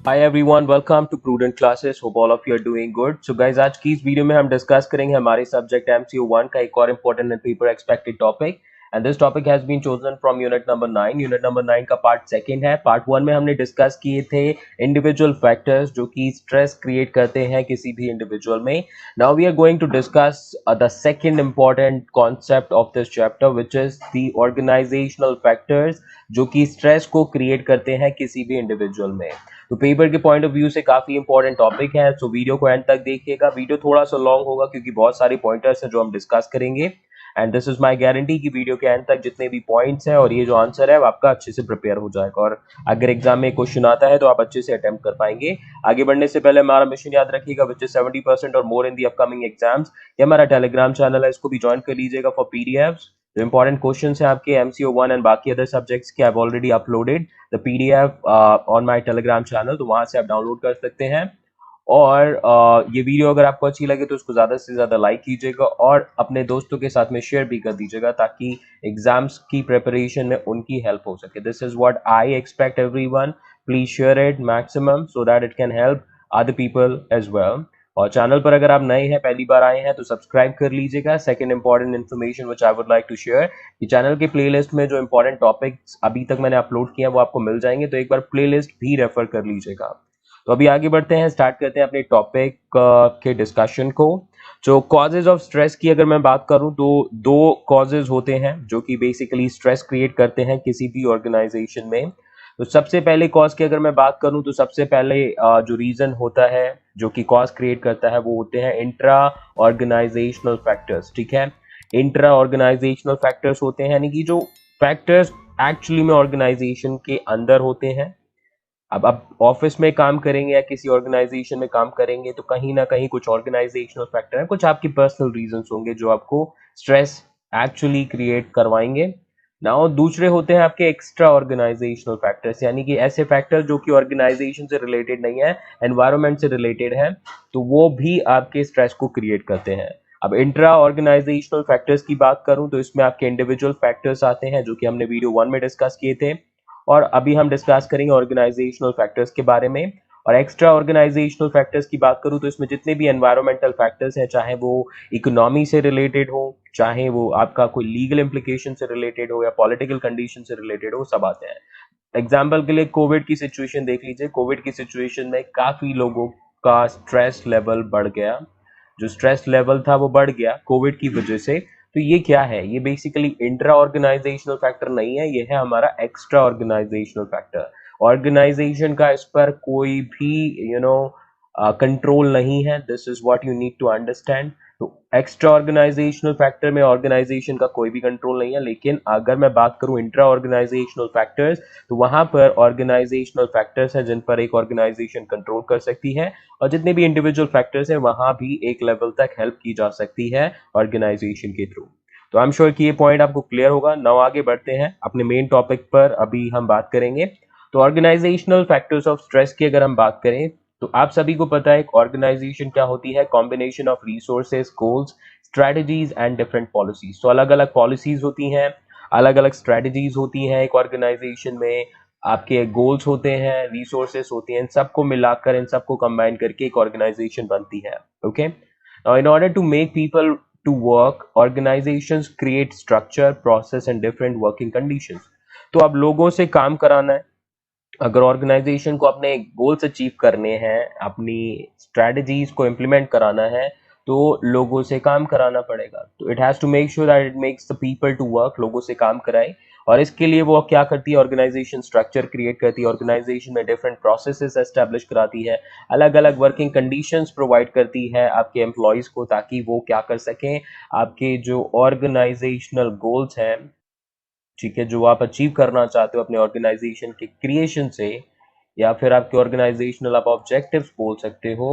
Hi everyone, welcome to Prudent Classes. Hope all of you are doing good. So guys, आज की इस video में हम discuss करेंगे हमारे सब्जेक्ट MCO 1 का एक और important and paper expected topic and this topic has been chosen from unit number 9. Unit number 9 का पार्ट सेकंड है. पार्ट 1 में हमने डिस्कस किए थे इंडिविजुअल फैक्टर्स जो कि स्ट्रेस क्रिएट करते हैं किसी भी इंडिविजुअल में. Now we are going to discuss the second important concept of this chapter which is the organizational factors जो कि स्ट्रेस को क्रिएट करते हैं किसी भी इंडिविजुअल में. तो पेपर के पॉइंट ऑफ व्यू से काफी इंपॉर्टेंट टॉपिक है. सो वीडियो को एंड तक देखिएगा. वीडियो थोड़ा सा लॉन्ग होगा क्योंकि बहुत सारे पॉइंटर्स हैं जो हम डिस्कस करेंगे and this is my guarantee कि वीडियो के एंड तक जितने भी पॉइंट्स हैं और ये जो आंसर है वो आपका अच्छे से प्रिपेयर हो जाएगा और अगर एग्जाम में क्वेश्चन आता है तो आप अच्छे से अटेम्प्ट कर पाएंगे. आगे बढ़ने से पहले हमारा मिशन याद रखिएगा विच इज 70% और मोर इन दी अपकमिंग एग्जाम्स. ये हमारा टेलीग्राम चैनल है, इसको भी ज्वाइन कर लीजिएगा फॉर पीडीएफ्स. जो इंपॉर्टेंट क्वेश्चंस हैं आपके MCO 1 एंड बाकी अदर सब्जेक्ट्स के, I have already uploaded the PDF on my Telegram channel, तो वहां से आप डाउनलोड कर सकते हैं. और ये वीडियो अगर आपको अच्छी लगे तो उसको ज़्यादा से ज़्यादा लाइक कीजिएगा और अपने दोस्तों के साथ में शेयर भी कर दीजिएगा ताकि एग्जाम्स की प्रिपरेशन में उनकी हेल्प हो सके. This is what I expect everyone. Please share it maximum so that it can help other people as well. और चैनल पर अगर आप नए हैं, पहली बार आए हैं तो सब्सक्राइब कर लीजिएगा. Second important information which I would like to share, कि चैनल के प्लेलिस्ट में जो इंपॉर्टेंट टॉपिक्स अभी तक मैंने अपलोड किए हैं वो आपको मिल जाएंगे, तो एक बार प्लेलिस्ट भी रेफर कर लीजिएगा. तो अभी आगे बढ़ते हैं, स्टार्ट करते हैं अपने टॉपिक के डिस्कशन को. जो कॉजेज ऑफ स्ट्रेस की अगर मैं बात करूं तो दो कॉजेज होते हैं जो कि बेसिकली स्ट्रेस क्रिएट करते हैं किसी भी ऑर्गेनाइजेशन में. तो सबसे पहले कॉज की अगर मैं बात करूं तो सबसे पहले जो रीजन होता है जो कि कॉज क्रिएट करता है वो होते हैं इंट्रा ऑर्गेनाइजेशनल फैक्टर्स. ठीक है, इंट्रा ऑर्गेनाइजेशनल फैक्टर्स होते हैं यानी कि जो फैक्टर्स एक्चुअली में ऑर्गेनाइजेशन के अंदर होते हैं. अब आप ऑफिस में काम करेंगे या किसी ऑर्गेनाइजेशन में काम करेंगे तो कहीं ना कहीं कुछ ऑर्गेनाइजेशनल फैक्टर है, कुछ आपकी पर्सनल रीजंस होंगे जो आपको स्ट्रेस एक्चुअली क्रिएट करवाएंगे. नाउ दूसरे होते हैं आपके एक्स्ट्रा ऑर्गेनाइजेशनल फैक्टर्स, यानी कि ऐसे फैक्टर जो कि ऑर्गेनाइजेशन से रिलेटेड नहीं है, एनवायरनमेंट से रिलेटेड है, तो वो भी आपके स्ट्रेस को क्रिएट करते हैं. अब इंट्रा ऑर्गेनाइजेशनल फैक्टर्स की बात करूं तो इसमें आपके इंडिविजुअल फैक्टर्स आते हैं जो कि हमने वीडियो 1 में डिस्कस किए थे और अभी हम डिस्कस करेंगे ऑर्गेनाइजेशनल फैक्टर्स के बारे में. और एक्स्ट्रा ऑर्गेनाइजेशनल फैक्टर्स की बात करूं तो इसमें जितने भी एनवायरमेंटल फैक्टर्स हैं, चाहे वो इकोनॉमी से रिलेटेड हो, चाहे वो आपका कोई लीगल इम्प्लीकेशन से रिलेटेड हो या पॉलिटिकल कंडीशन से रिलेटेड हो, सब आते हैं. एग्जाम्पल के लिए कोविड की सिचुएशन देख लीजिए. कोविड की सिचुएशन में काफी लोगों का स्ट्रेस लेवल बढ़ गया. जो स्ट्रेस लेवल था वो बढ़ गया कोविड की वजह से. तो ये क्या है? ये बेसिकली इंट्रा ऑर्गेनाइजेशनल फैक्टर नहीं है, ये है हमारा एक्स्ट्रा ऑर्गेनाइजेशनल फैक्टर. ऑर्गेनाइजेशन का इस पर कोई भी कंट्रोल नहीं है. This is what you need to understand. तो एक्स्ट्रा ऑर्गेनाइजेशनल फैक्टर में ऑर्गेनाइजेशन का कोई भी कंट्रोल नहीं है, लेकिन अगर मैं बात करूं इंट्रा ऑर्गेनाइजेशनल फैक्टर्स तो वहां पर ऑर्गेनाइजेशनल फैक्टर्स हैं जिन पर एक ऑर्गेनाइजेशन कंट्रोल कर सकती है और जितने भी इंडिविजुअल फैक्टर्स हैं वहां भी एक लेवल तक हेल्प की जा सकती है ऑर्गेनाइजेशन के थ्रू. तो आई एम श्योर कि ये पॉइंट आपको क्लियर होगा. नाउ आगे बढ़ते हैं अपने मेन टॉपिक पर. अभी हम बात करेंगे तो ऑर्गेनाइजेशनल फैक्टर्स ऑफ स्ट्रेस की अगर हम बात करें तो आप सभी को पता है एक ऑर्गेनाइजेशन क्या होती है, combination of resources, goals, strategies and different policies. तो अलग अलग पॉलिसीज होती हैं, अलग अलग स्ट्रेटजीज होती हैं एक ऑर्गेनाइजेशन में, आपके गोल्स होते हैं, रिसोर्सेस होते हैं, इन सबको मिलाकर, इन सबको कंबाइन करके एक ऑर्गेनाइजेशन बनती है. Okay, now in order to make people to work, organizations create structure, process and different working conditions. तो अब लोगों से काम कराना है, अगर ऑर्गेनाइजेशन को अपने गोल्स अचीव करने हैं, अपनी स्ट्रेटजीज को इम्प्लीमेंट कराना है, तो लोगों से काम कराना पड़ेगा. तो it has to make sure that it makes the people to work, लोगों से काम कराए. और इसके लिए वो क्या करती है, ऑर्गेनाइजेशन स्ट्रक्चर क्रिएट करती है, ऑर्गेनाइजेशन में डिफरेंट प्रोसेसेस एस्टेब्लिश कराती है, अलग अलग वर्किंग कंडीशंस प्रोवाइड करती है आपके एम्प्लॉयज को ताकि वो क्या कर सकें, आपके जो ऑर्गेनाइजेशनल गोल्स हैं, ठीक है, जो आप अचीव करना चाहते हो अपने ऑर्गेनाइजेशन के क्रिएशन से, या फिर आपके ऑर्गेनाइजेशनल आप ऑब्जेक्टिव्स बोल सकते हो,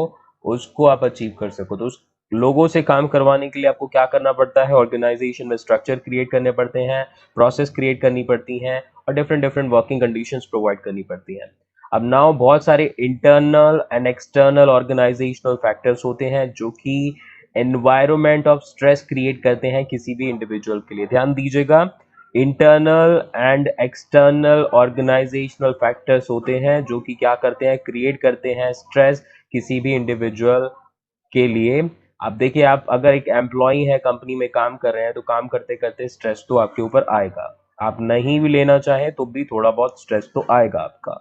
उसको आप अचीव कर सको. तो उस लोगों से काम करवाने के लिए आपको क्या करना पड़ता है, ऑर्गेनाइजेशन में स्ट्रक्चर क्रिएट करने पड़ते हैं, प्रोसेस क्रिएट करनी पड़ती हैं और different different working conditions provide करनी पड़ती हैं. अब नाउ बहुत सारे internal and external organizational factors होते हैं जो कि एनवायरनमेंट ऑफ स्ट्रेस क्रिएट करते हैं किसी भी इंडिविजुअल के लिए. ध्यान दीजिएगा, internal and external organizational factors होते हैं जो कि क्या करते हैं, क्रिएट करते हैं स्ट्रेस किसी भी इंडिविजुअल के लिए। आप देखिए, आप अगर एक एम्प्लॉय है, कंपनी में काम कर रहे हैं, तो काम करते करते स्ट्रेस तो आपके ऊपर आएगा। आप नहीं भी लेना चाहें तो भी थोड़ा बहुत स्ट्रेस तो आएगा आपका,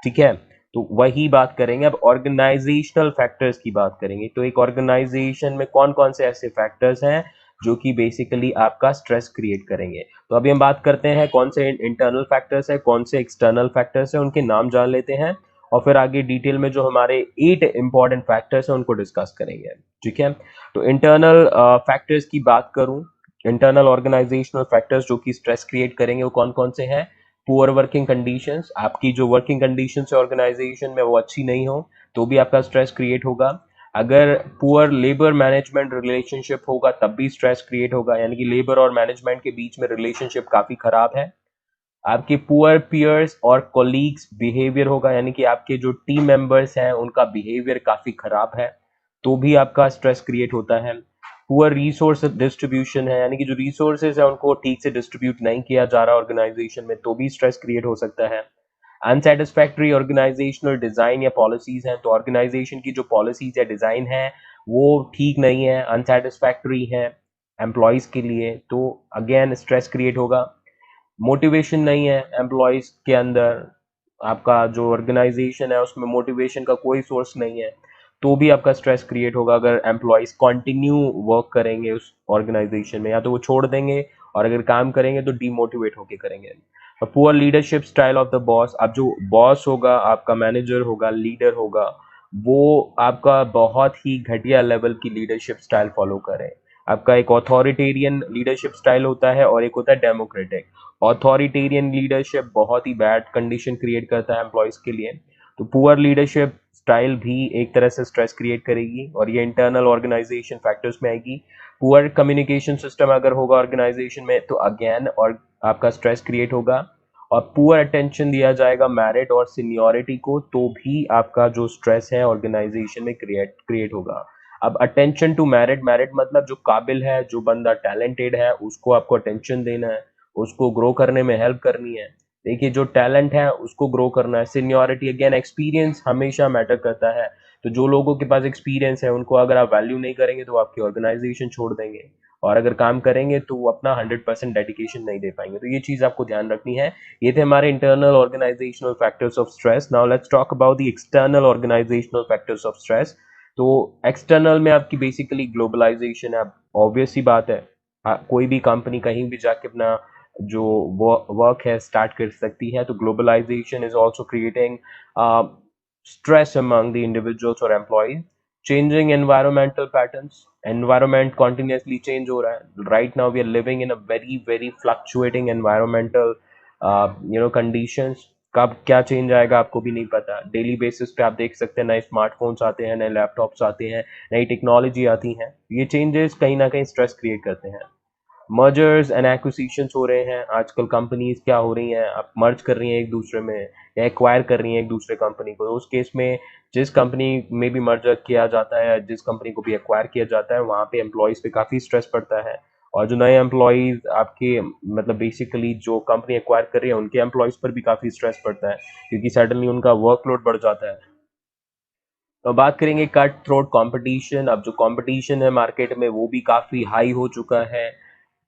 ठीक है। तो वही बात करेंगे, अब ऑर्गेनाइजेशनल फैक्टर्स की बात करेंगे। तो एक ऑर्गेनाइजेशन में कौन कौन से ऐसे फैक्टर्स हैं जो कि बेसिकली आपका स्ट्रेस क्रिएट करेंगे। तो अभी हम बात करते हैं कौन से इंटरनल फैक्टर्स है, कौन से एक्सटर्नल फैक्टर्स है, उनके नाम जान लेते हैं और फिर आगे डिटेल में जो हमारे 8 इंपॉर्टेंट फैक्टर्स हैं उनको डिस्कस करेंगे, ठीक है। तो इंटरनल फैक्टर्स की बात करूं, इंटरनल ऑर्गेनाइजेशनल फैक्टर्स जो कि स्ट्रेस क्रिएट करेंगे वो कौन कौन से हैं। पुअर वर्किंग कंडीशंस, आपकी जो वर्किंग कंडीशंस है ऑर्गेनाइजेशन में वो अच्छी नहीं हो तो भी आपका स्ट्रेस क्रिएट होगा। अगर पुअर लेबर मैनेजमेंट रिलेशनशिप होगा तब भी स्ट्रेस क्रिएट होगा, यानी कि लेबर और मैनेजमेंट के बीच में रिलेशनशिप काफी खराब है। आपके पुअर पियर्स और कोलीग्स बिहेवियर होगा, यानी कि आपके जो टीम मेंबर्स हैं उनका बिहेवियर काफी खराब है तो भी आपका स्ट्रेस क्रिएट होता है। पुअर रिसोर्स डिस्ट्रीब्यूशन है, यानी कि जो रिसोर्सेज है उनको ठीक से डिस्ट्रीब्यूट नहीं किया जा रहा ऑर्गेनाइजेशन में तो भी स्ट्रेस क्रिएट हो सकता है। अनसेटिस्फैक्ट्री ऑर्गेनाइजेशनल डिजाइन या पॉलिसीज हैं, तो ऑर्गेनाइजेशन की जो पॉलिसीज या डिजाइन है वो ठीक नहीं है, अनसेटिस्फैक्ट्री है एम्प्लॉयज के लिए, तो अगेन स्ट्रेस क्रिएट होगा। मोटिवेशन नहीं है एम्प्लॉयज के अंदर, आपका जो ऑर्गेनाइजेशन है उसमें मोटिवेशन का कोई सोर्स नहीं है तो भी आपका स्ट्रेस क्रिएट होगा। अगर एम्प्लॉयज कंटिन्यू वर्क करेंगे उस ऑर्गेनाइजेशन में, या तो वो छोड़ देंगे और अगर काम करेंगे तो डीमोटिवेट होके करेंगे। Poor leadership style of the boss, अब जो बॉस होगा, आपका मैनेजर होगा, लीडर होगा, वो आपका बहुत ही घटिया लेवल की लीडरशिप स्टाइल फॉलो करे। आपका एक ऑथोरिटेरियन लीडरशिप स्टाइल होता है और एक होता है डेमोक्रेटिक। ऑथोरिटेरियन लीडरशिप बहुत ही बैड कंडीशन क्रिएट करता है एम्प्लॉयज के लिए, तो पुअर लीडरशिप स्टाइल भी एक तरह से स्ट्रेस क्रिएट करेगी और ये इंटरनल ऑर्गेनाइजेशन फैक्टर्स में आएगी। पुअर कम्युनिकेशन सिस्टम अगर होगा ऑर्गेनाइजेशन में तो अगेन और आपका स्ट्रेस क्रिएट होगा। और पुअर अटेंशन दिया जाएगा मेरिट और सीनियरिटी को तो भी आपका जो स्ट्रेस है ऑर्गेनाइजेशन में क्रिएट होगा। अब अटेंशन टू मेरिट, मेरिट मतलब जो काबिल है, जो बंदा टैलेंटेड है उसको आपको अटेंशन देना है, उसको ग्रो करने में हेल्प करनी है। देखिए, जो टैलेंट है उसको ग्रो करना है। सीनियरिटी अगेन एक्सपीरियंस हमेशा मैटर करता है, तो जो लोगों के पास एक्सपीरियंस है उनको अगर आप वैल्यू नहीं करेंगे तो आपकी ऑर्गेनाइजेशन छोड़ देंगे, और अगर काम करेंगे तो वो अपना 100% डेडिकेशन नहीं दे पाएंगे, तो ये चीज आपको ध्यान रखनी है। ये थे हमारे internal organizational factors of stress. Now let's talk about the external organizational factors of stress. तो एक्सटर्नल में आपकी बेसिकली ग्लोबलाइजेशन है। अब ऑब्वियस ही बात है, कोई भी कंपनी कहीं भी जाके अपना जो वर्क है स्टार्ट कर सकती है, तो globalization is also creating stress among the individuals or employees. Changing environmental patterns, environment continuously change हो रहा है। Right now we are living in a very very fluctuating environmental conditions। कब क्या चेंज आएगा आपको भी नहीं पता। डेली बेसिस पे आप देख सकते हैं नए स्मार्टफोन्स आते हैं, नए लैपटॉप्स आते हैं, नई टेक्नोलॉजी आती हैं। ये चेंजेस कहीं ना कहीं स्ट्रेस क्रिएट करते हैं। मर्जर्स एंड एक्विजिशंस हो रहे हैं आजकल, कंपनीज क्या हो रही हैं, आप मर्ज कर रही हैं एक दूसरे में या एक्वायर कर रही हैं एक दूसरे कंपनी को। उस केस में जिस कंपनी में भी मर्जर किया जाता है, जिस कंपनी को भी एक्वायर किया जाता है, वहाँ पे एम्प्लॉयज पे काफ़ी स्ट्रेस पड़ता है। और जो नए एम्प्लॉयज आपके मतलब बेसिकली जो कंपनी एक्वायर कर रही है उनके एम्प्लॉयज पर भी काफ़ी स्ट्रेस पड़ता है क्योंकि सडनली उनका वर्कलोड बढ़ जाता है। तो बात करेंगे कट थ्रोट कंपटीशन। अब जो कंपटीशन है मार्केट में वो भी काफ़ी हाई हो चुका है,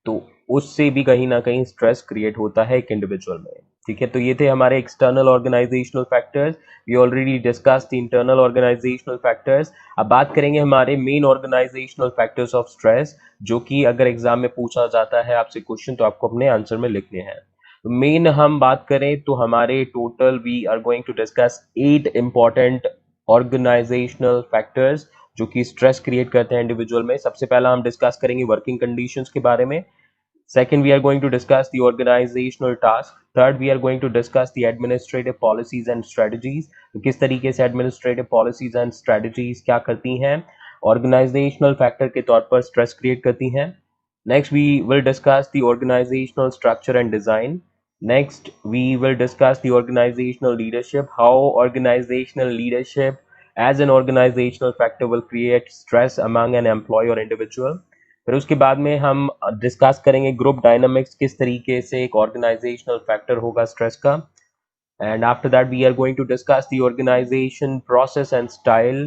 तो उससे भी कहीं ना कहीं स्ट्रेस क्रिएट होता है एक इंडिविजुअल में, ठीक है। तो ये थे हमारे external organizational factors. We already discuss the internal organizational factors. अब बात करेंगे हमारे main organizational factors of stress, जो कि अगर एग्जाम में पूछा जाता है आपसे क्वेश्चन तो आपको अपने आंसर में लिखने हैं। मेन हम बात करें तो हमारे total we are going to discuss 8 important organizational factors जो कि स्ट्रेस क्रिएट करते हैं इंडिविजुअल में। सबसे पहला हम डिस्कस करेंगे वर्किंग कंडीशंस के बारे में। Second, we are going to discuss the organizational task. Third, we are going to discuss the administrative policies and strategies. तो किस तरीके से administrative policies and strategies क्या करती हैं, organizational factor के तौर पर stress create करती हैं। Next, we will discuss the organizational structure and design. Next, we will discuss the organizational leadership, how organizational leadership as an organizational factor will create stress among an employee or individual. फिर उसके बाद में हम discuss करेंगे group dynamics, किस तरीके से एक ऑर्गेनाइजेशनल फैक्टर होगा स्ट्रेस का. And after that we are going to discuss the organization process and style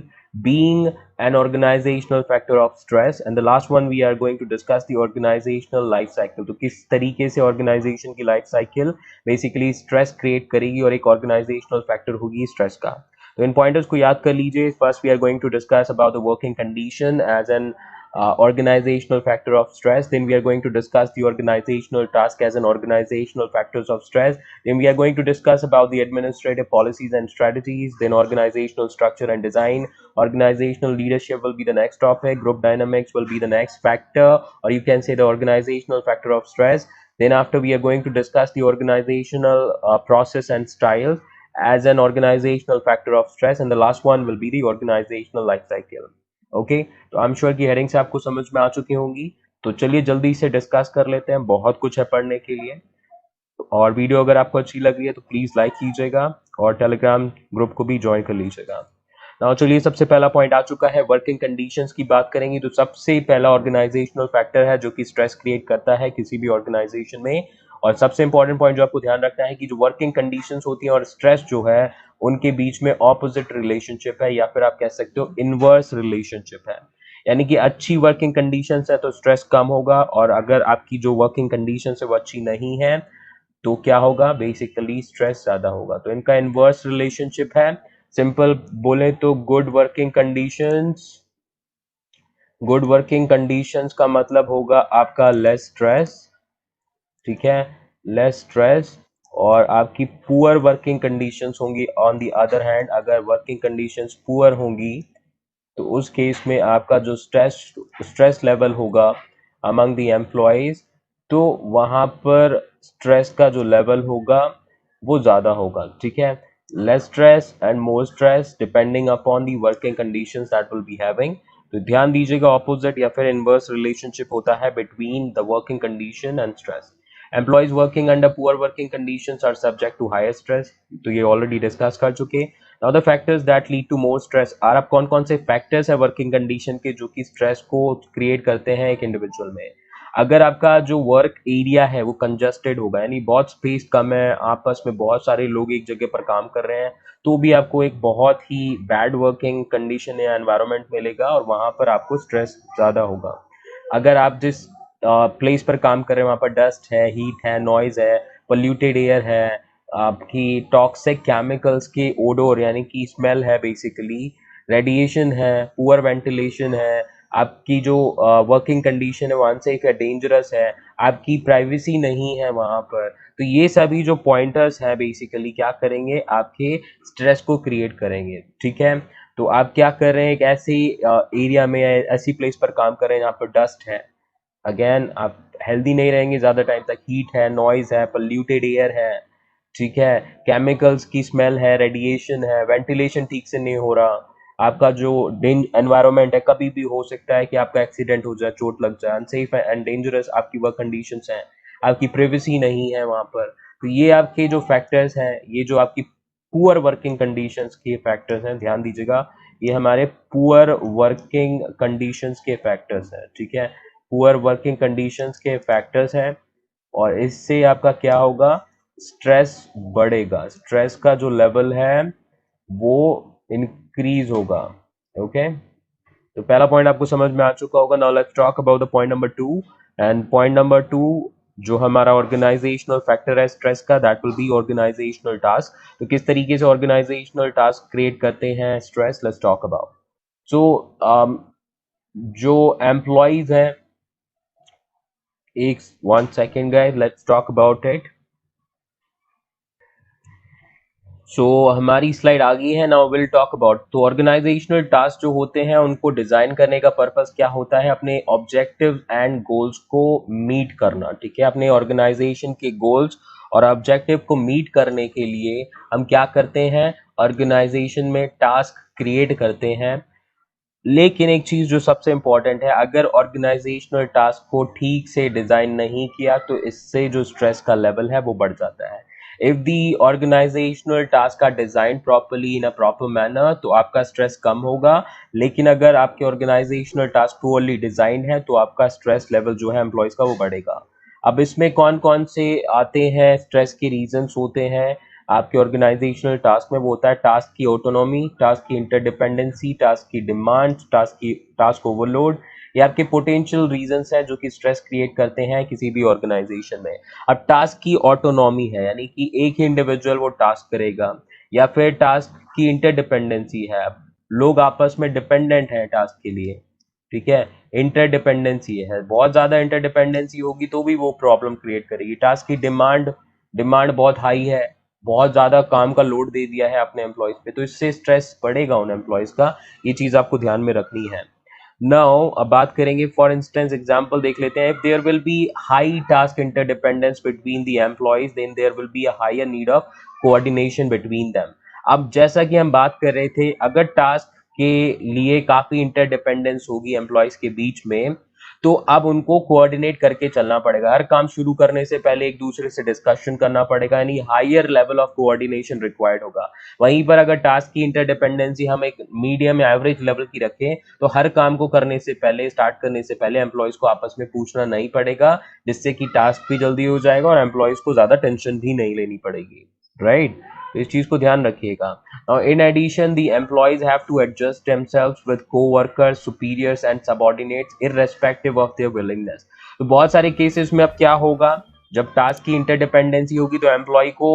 being an organizational factor of stress. And the last one we are going to discuss the organizational life cycle. तो किस तरीके से organization की life cycle basically stress create करेगी और एक organizational factor होगी stress का. तो इन pointers को याद कर लीजिए. First we are going to discuss about the working condition as an organizational factor of stress. Then we are going to discuss the organizational task as an organizational factors of stress. Then we are going to discuss about the administrative policies and strategies. Then organizational structure and design. Organizational leadership will be the next topic. Group dynamics will be the next factor, or you can say the organizational factor of stress. Then after we are going to discuss the organizational process and style as an organizational factor of stress. And the last one will be the organizational life cycle. Okay, तो I am sure कि heading से आपको समझ में आ चुकी होंगी. तो चलिए जल्दी से डिस्कस कर लेते हैं, बहुत कुछ है पढ़ने के लिए. और वीडियो अगर आपको अच्छी लग रही है तो प्लीज लाइक कीजिएगा और टेलीग्राम ग्रुप को भी ज्वाइन कर लीजिएगा. नाउ चलिए सबसे पहला पॉइंट आ चुका है, वर्किंग कंडीशंस की बात करेंगे. तो सबसे पहला ऑर्गेनाइजेशनल फैक्टर है जो कि स्ट्रेस क्रिएट करता है किसी भी ऑर्गेनाइजेशन में. और सबसे इंपॉर्टेंट पॉइंट जो आपको ध्यान रखना है कि जो वर्किंग कंडीशंस होती हैं और स्ट्रेस जो है उनके बीच में ऑपोजिट रिलेशनशिप है, या फिर आप कह सकते हो इनवर्स रिलेशनशिप है. यानी कि अच्छी वर्किंग कंडीशंस है तो स्ट्रेस कम होगा, और अगर आपकी जो वर्किंग कंडीशंस है वो अच्छी नहीं है तो क्या होगा, बेसिकली स्ट्रेस ज्यादा होगा. तो इनका इनवर्स रिलेशनशिप है. सिंपल बोले तो गुड वर्किंग कंडीशंस का मतलब होगा आपका लेस स्ट्रेस. ठीक है, लेस स्ट्रेस. और आपकी पुअर वर्किंग कंडीशंस होंगी ऑन द अदर हैंड. अगर वर्किंग कंडीशंस पुअर होंगी तो उस केस में आपका जो स्ट्रेस लेवल होगा अमंग द एम्प्लॉयज, तो वहां पर स्ट्रेस का जो लेवल होगा वो ज्यादा होगा. ठीक है, less stress and more stress depending upon the working conditions that will be having. तो ध्यान दीजिएगा, ऑपोजिट या फिर इनवर्स रिलेशनशिप होता है between the working condition and stress. Employees working under poor working conditions are subject to higher stress. तो ये already discuss कर चुके. Now the factors that lead to more stress are. अब कौन कौन से फैक्टर्स है वर्किंग कंडीशन के जो कि स्ट्रेस को क्रिएट करते हैं एक इंडिविजुअल में. अगर आपका जो वर्क एरिया है वो कंजस्टेड होगा, यानी बहुत स्पेस कम है, आपस में बहुत सारे लोग एक जगह पर काम कर रहे हैं, तो भी आपको एक बहुत ही बैड वर्किंग कंडीशन या एनवायरनमेंट मिलेगा और वहां पर आपको स्ट्रेस ज्यादा होगा. अगर आप जिस प्लेस पर काम कर रहे हैं वहां पर डस्ट है, हीट है, नॉइज है, पोल्यूटेड एयर है, आपकी टॉक्सिक केमिकल्स के ओडोर यानी कि स्मेल है, बेसिकली रेडिएशन है, पुअर वेंटिलेशन है, आपकी जो वर्किंग कंडीशन है वो अनसेफ है, डेंजरस है, आपकी प्राइवेसी नहीं है वहां पर. तो ये सभी जो पॉइंटर्स है बेसिकली क्या करेंगे, आपके स्ट्रेस को क्रिएट करेंगे. ठीक है, तो आप क्या कर रहे हैं, एक ऐसी एरिया में ऐसी प्लेस पर काम कर रहे हैं जहाँ पर डस्ट है, अगेन आप हेल्दी नहीं रहेंगे ज्यादा टाइम तक, हीट है, नॉइज है, पोल्यूटेड एयर है, ठीक है, केमिकल्स की स्मेल है, रेडिएशन है, वेंटिलेशन ठीक से नहीं हो रहा, आपका जो एनवायरनमेंट है कभी भी हो सकता है कि आपका एक्सीडेंट हो जाए, चोट लग जाए, अनसेफ है एंड डेंजरस आपकी वर्क कंडीशंस हैं, आपकी प्राइवेसी नहीं है वहां पर. तो ये आपके जो फैक्टर्स हैं, ये जो आपकी पुअर वर्किंग कंडीशंस के फैक्टर्स हैं, ध्यान दीजिएगा, ये हमारे पुअर वर्किंग कंडीशंस के फैक्टर्स हैं. ठीक है, पुअर वर्किंग कंडीशंस के फैक्टर्स हैं, और इससे आपका क्या होगा, स्ट्रेस बढ़ेगा, स्ट्रेस का जो लेवल है वो इंक्रीज होगा. ओके, तो पहला पॉइंट आपको समझ में आ चुका होगा. Now let's talk about the point number 2. And point number 2 जो हमारा ऑर्गेनाइजेशनल फैक्टर है स्ट्रेस का, that will be organisational task. तो किस तरीके से ऑर्गेनाइजेशनल टास्क क्रिएट करते हैं stress, let's talk about. So जो एम्प्लॉयज हैं, एक 1 second guys, let's talk about it. सो हमारी स्लाइड आ गई है. Now will talk about. तो ऑर्गेनाइजेशनल टास्क जो होते हैं उनको डिजाइन करने का पर्पस क्या होता है, अपने ऑब्जेक्टिव एंड गोल्स को मीट करना. ठीक है, अपने ऑर्गेनाइजेशन के गोल्स और ऑब्जेक्टिव को मीट करने के लिए हम क्या करते हैं, ऑर्गेनाइजेशन में टास्क क्रिएट करते हैं. लेकिन एक चीज जो सबसे इंपॉर्टेंट है, अगर ऑर्गेनाइजेशनल टास्क को ठीक से डिजाइन नहीं किया तो इससे जो स्ट्रेस का लेवल है वो बढ़ जाता है. If the organisational task are design properly in a proper manner तो आपका स्ट्रेस कम होगा, लेकिन अगर आपके ऑर्गेनाइजेशनल टास्क पुअरली डिजाइन है तो आपका स्ट्रेस लेवल जो है एम्प्लॉयज का वो बढ़ेगा। अब इसमें कौन कौन से आते हैं स्ट्रेस के रीजंस होते हैं आपके ऑर्गेनाइजेशनल टास्क में, वो होता है टास्क की ऑटोनॉमी, टास्क की इंटरडिपेंडेंसी, टास्क की डिमांड, टास्क ओवरलोड। ये आपके पोटेंशियल रीजंस हैं जो कि स्ट्रेस क्रिएट करते हैं किसी भी ऑर्गेनाइजेशन में। अब टास्क की ऑटोनॉमी है यानी कि एक ही इंडिविजुअल वो टास्क करेगा, या फिर टास्क की इंटरडिपेंडेंसी है, लोग आपस में डिपेंडेंट हैं टास्क के लिए, ठीक है। इंटरडिपेंडेंसी है, बहुत ज्यादा इंटरडिपेंडेंसी होगी तो भी वो प्रॉब्लम क्रिएट करेगी। टास्क की डिमांड, डिमांड बहुत हाई है, बहुत ज्यादा काम का लोड दे दिया है अपने एम्प्लॉयज पे, तो इससे स्ट्रेस बढ़ेगा उन एम्प्लॉयज का। ये चीज आपको ध्यान में रखनी है। नाउ अब बात करेंगे, फॉर इंस्टेंस एग्जांपल देख लेते हैं। If there will be high task interdependence between the employees then there will be a higher need of coordination between them. अब जैसा कि हम बात कर रहे थे, अगर टास्क के लिए काफी इंटरडिपेंडेंस होगी एम्प्लॉयज के बीच में, तो अब उनको कोऑर्डिनेट करके चलना पड़ेगा। हर काम शुरू करने से पहले एक दूसरे से डिस्कशन करना पड़ेगा, यानी higher level of coordination required होगा। वहीं पर अगर टास्क की इंटरडिपेंडेंसी हम एक मीडियम या एवरेज लेवल की रखें तो हर काम को करने से पहले, स्टार्ट करने से पहले एम्प्लॉयज को आपस में पूछना नहीं पड़ेगा, जिससे कि टास्क भी जल्दी हो जाएगा और एम्प्लॉयज को ज्यादा टेंशन भी नहीं लेनी पड़ेगी, राइट। तो इस चीज को ध्यान रखिएगा। Now, in addition, the employees have to adjust themselves with co-workers, superiors and subordinates irrespective of their willingness. तो बहुत सारे केसेस में अब क्या होगा, जब टास्क की इंटरडिपेंडेंसी होगी तो एम्प्लॉय को